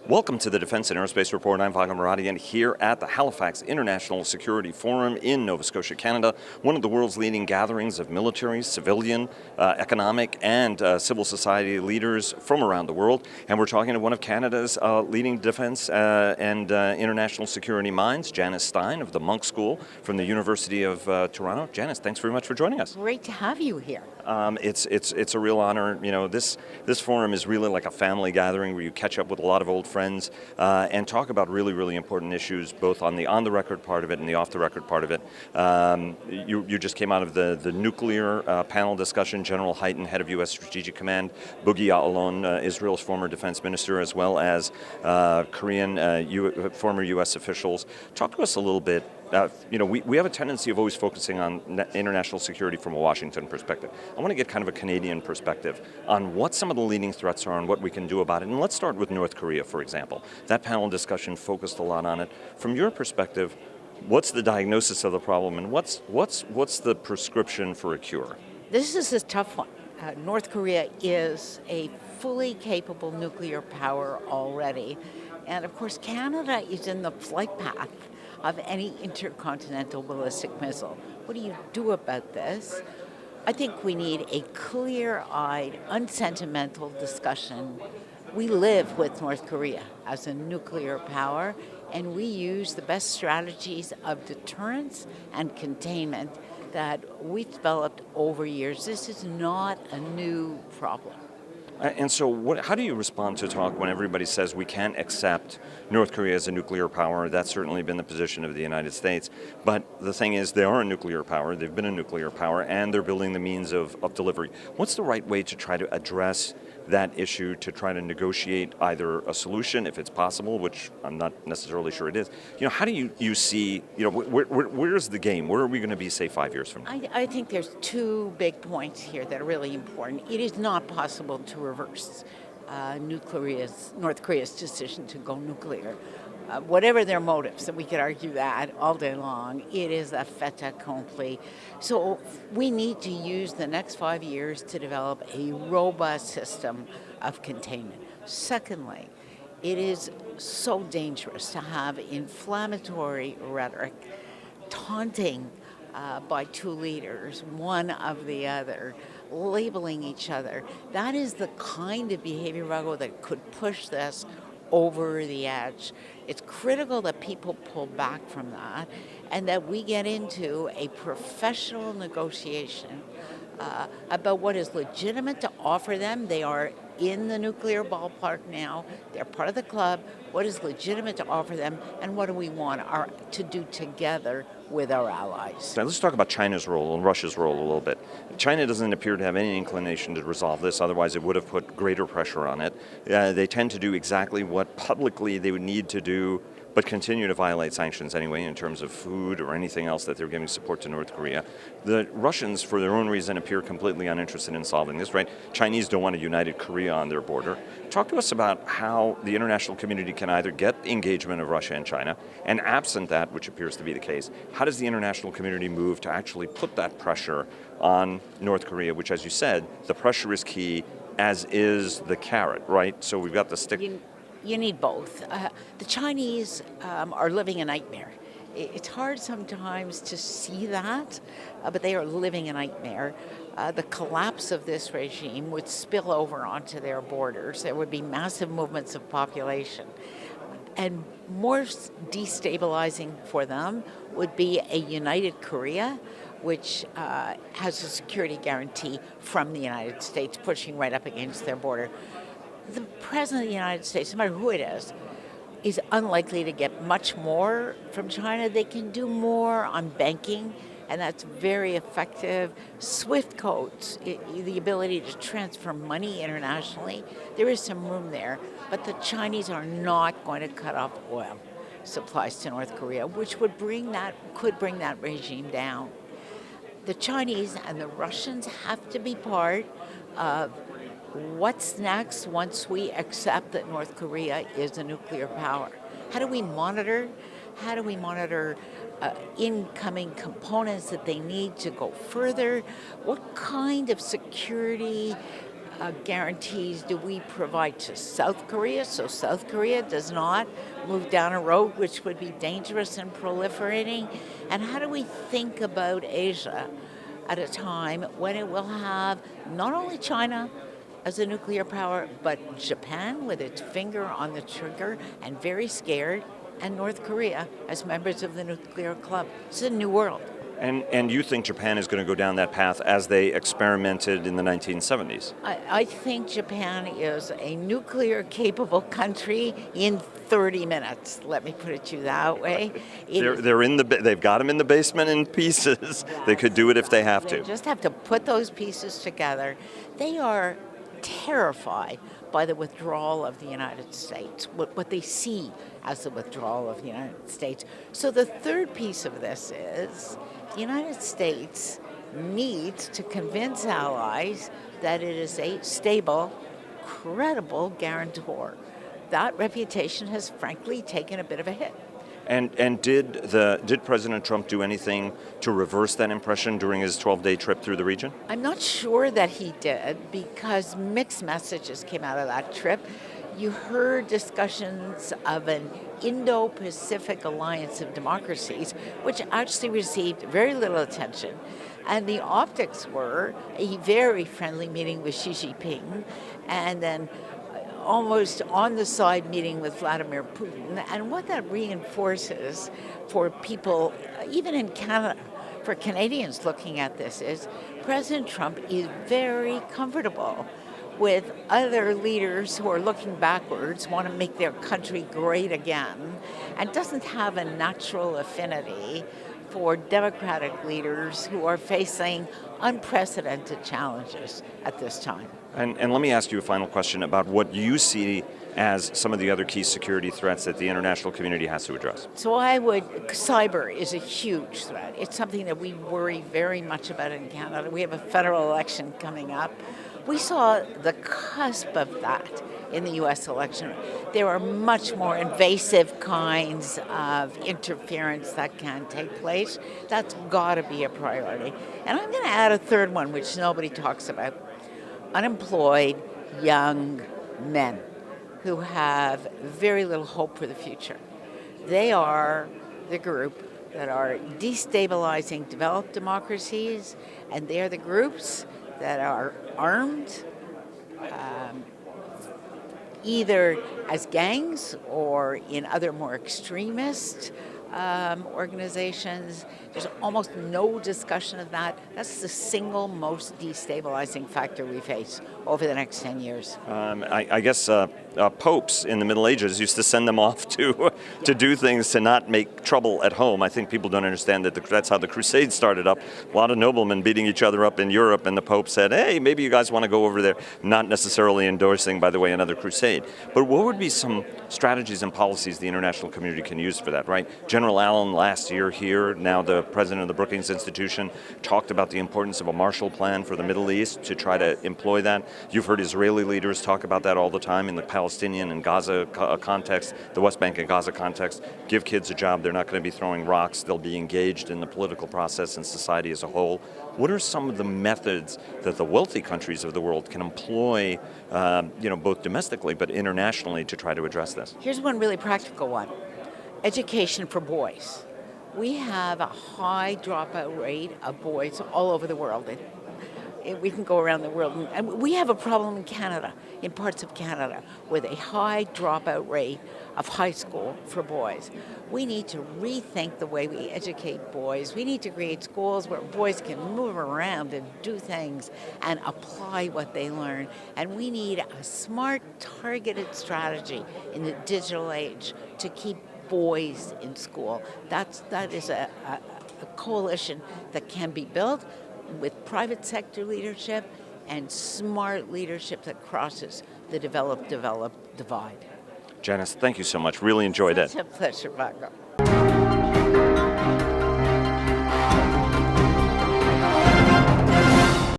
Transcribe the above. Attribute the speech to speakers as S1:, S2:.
S1: Welcome to the Defense and Aerospace Report. I'm Vago Muradian here at the Halifax International Security Forum in Nova Scotia, Canada, one of the world's leading gatherings of military, civilian, economic, and civil society leaders from around the world. And we're talking to one of Canada's leading defense and international security minds, Janice Stein of the Munk School from the University of Toronto. Janice, thanks very much for joining us.
S2: Great to have you here.
S1: It's a real honor. You know, this forum is really like a family gathering where you catch up with a lot of old friends and talk about really important issues, both on the record part of it and the off the record part of it. You just came out of the nuclear panel discussion. General Hyten, head of U.S. Strategic Command, Boogie Ya'alon, Israel's former defense minister, as well as Korean former U.S. officials. Talk to us a little bit. We have a tendency of always focusing on international security from a Washington perspective. I want to get kind of a Canadian perspective on what some of the leading threats are and what we can do about it. And let's start with North Korea, for example. That panel discussion focused a lot on it. From your perspective, what's the diagnosis of the problem and what's the prescription for a cure?
S2: This is a tough one. North Korea is a fully capable nuclear power already. And of course, Canada is in the flight path of any intercontinental ballistic missile. What do you do about this? I think we need a clear-eyed, unsentimental discussion. We live with North Korea as a nuclear power, and we use the best strategies of deterrence and containment that we've developed over years. This is not a new problem.
S1: And so how do you respond to talk when everybody says we can't accept North Korea as a nuclear power? That's certainly been the position of the United States. But the thing is, they are a nuclear power, they've been a nuclear power, and they're building the means of delivery. What's the right way to try to address that issue, to try to negotiate either a solution, if it's possible, which I'm not necessarily sure it is? How do you see, where's the game? Where are we going to be, say, 5 years from now?
S2: I think there's two big points here that are really important. It is not possible to reverse North Korea's decision to go nuclear. Whatever their motives, and we could argue that all day long, it is a fait accompli. So we need to use the next 5 years to develop a robust system of containment. Secondly, it is so dangerous to have inflammatory rhetoric, taunting by two leaders, one of the other, labeling each other. That is the kind of behavior, Vago, that could push this over the edge. It's critical that people pull back from that and that we get into a professional negotiation about what is legitimate to offer them. They are in the nuclear ballpark now. They're part of the club. What is legitimate to offer them, and what do we want to do together with our allies?
S1: Now let's talk about China's role and Russia's role a little bit. China doesn't appear to have any inclination to resolve this, otherwise it would have put greater pressure on it. They tend to do exactly what publicly they would need to do, but continue to violate sanctions anyway in terms of food or anything else that they're giving support to North Korea. The Russians, for their own reason, appear completely uninterested in solving this, right? Chinese don't want a united Korea on their border. Talk to us about how the international community can either get the engagement of Russia and China, and absent that, which appears to be the case, how does the international community move to actually put that pressure on North Korea, which, as you said, the pressure is key, as is the carrot, right? So we've got the stick.
S2: You need both. The Chinese are living a nightmare. It's hard sometimes to see that, but they are living a nightmare. The collapse of this regime would spill over onto their borders. There would be massive movements of population. And more destabilizing for them would be a united Korea, which has a security guarantee from the United States pushing right up against their border. The President of the United States, no matter who it is unlikely to get much more from China. They can do more on banking, and that's very effective. SWIFT codes, the ability to transfer money internationally, there is some room there. But the Chinese are not going to cut off oil supplies to North Korea, which could bring that regime down. The Chinese and the Russians have to be part of what's next once we accept that North Korea is a nuclear power. How do we monitor? How do we monitor incoming components that they need to go further? What kind of security guarantees do we provide to South Korea so South Korea does not move down a road which would be dangerous and proliferating? And how do we think about Asia at a time when it will have not only China as a nuclear power, but Japan with its finger on the trigger and very scared, and North Korea as members of the nuclear club? It's a new world.
S1: And you think Japan is going to go down that path as they experimented in the 1970s?
S2: I think Japan is a nuclear-capable country in 30 minutes. Let me put it to you that way.
S1: They've got them in the basement in pieces. Yes. They could do it if they have to.
S2: They just have to put those pieces together. They are terrified by the withdrawal of the United States, what they see as the withdrawal of the United States. So the third piece of this is the United States needs to convince allies that it is a stable, credible guarantor. That reputation has frankly taken a bit of a hit.
S1: And did President Trump do anything to reverse that impression during his 12-day trip through the region?
S2: I'm not sure that he did, because mixed messages came out of that trip. You heard discussions of an Indo-Pacific alliance of democracies, which actually received very little attention. And the optics were a very friendly meeting with Xi Jinping, and then almost on the side meeting with Vladimir Putin. And what that reinforces for people, even in Canada, for Canadians looking at this, is President Trump is very comfortable with other leaders who are looking backwards, want to make their country great again, and doesn't have a natural affinity for democratic leaders who are facing unprecedented challenges at this time.
S1: And let me ask you a final question about what you see as some of the other key security threats that the international community has to address.
S2: So cyber is a huge threat. It's something that we worry very much about in Canada. We have a federal election coming up. We saw the cusp of that in the U.S. election. There are much more invasive kinds of interference that can take place. That's got to be a priority. And I'm going to add a third one, which nobody talks about. Unemployed young men who have very little hope for the future. They are the group that are destabilizing developed democracies, and they are the groups that are armed, either as gangs or in other more extremist organizations. There's almost no discussion of that. That's the single most destabilizing factor we face over the next 10 years.
S1: I guess popes in the Middle Ages used to send them off to do things to not make trouble at home. I think people don't understand that that's how the Crusades started up. A lot of noblemen beating each other up in Europe, and the Pope said, hey, maybe you guys want to go over there, not necessarily endorsing, by the way, another crusade. But what would be some strategies and policies the international community can use for that, right? General Allen last year here, now the president of the Brookings Institution, talked about the importance of a Marshall Plan for the Middle East to try to employ that. You've heard Israeli leaders talk about that all the time in the Palestinian and Gaza context, the West Bank and Gaza context. Give kids a job, they're not going to be throwing rocks, they'll be engaged in the political process and society as a whole. What are some of the methods that the wealthy countries of the world can employ, both domestically but internationally, to try to address this?
S2: Here's one really practical one. Education for boys. We have a high dropout rate of boys all over the world. We can go around the world, and we have a problem in Canada, in parts of Canada, with a high dropout rate of high school for boys. We need to rethink the way we educate boys. We need to create schools where boys can move around and do things and apply what they learn. And we need a smart, targeted strategy in the digital age to keep boys in school. That is a coalition that can be built with private sector leadership and smart leadership that crosses the developed divide.
S1: Janice, thank you so much. Really enjoyed it.
S2: It's a pleasure, Vago.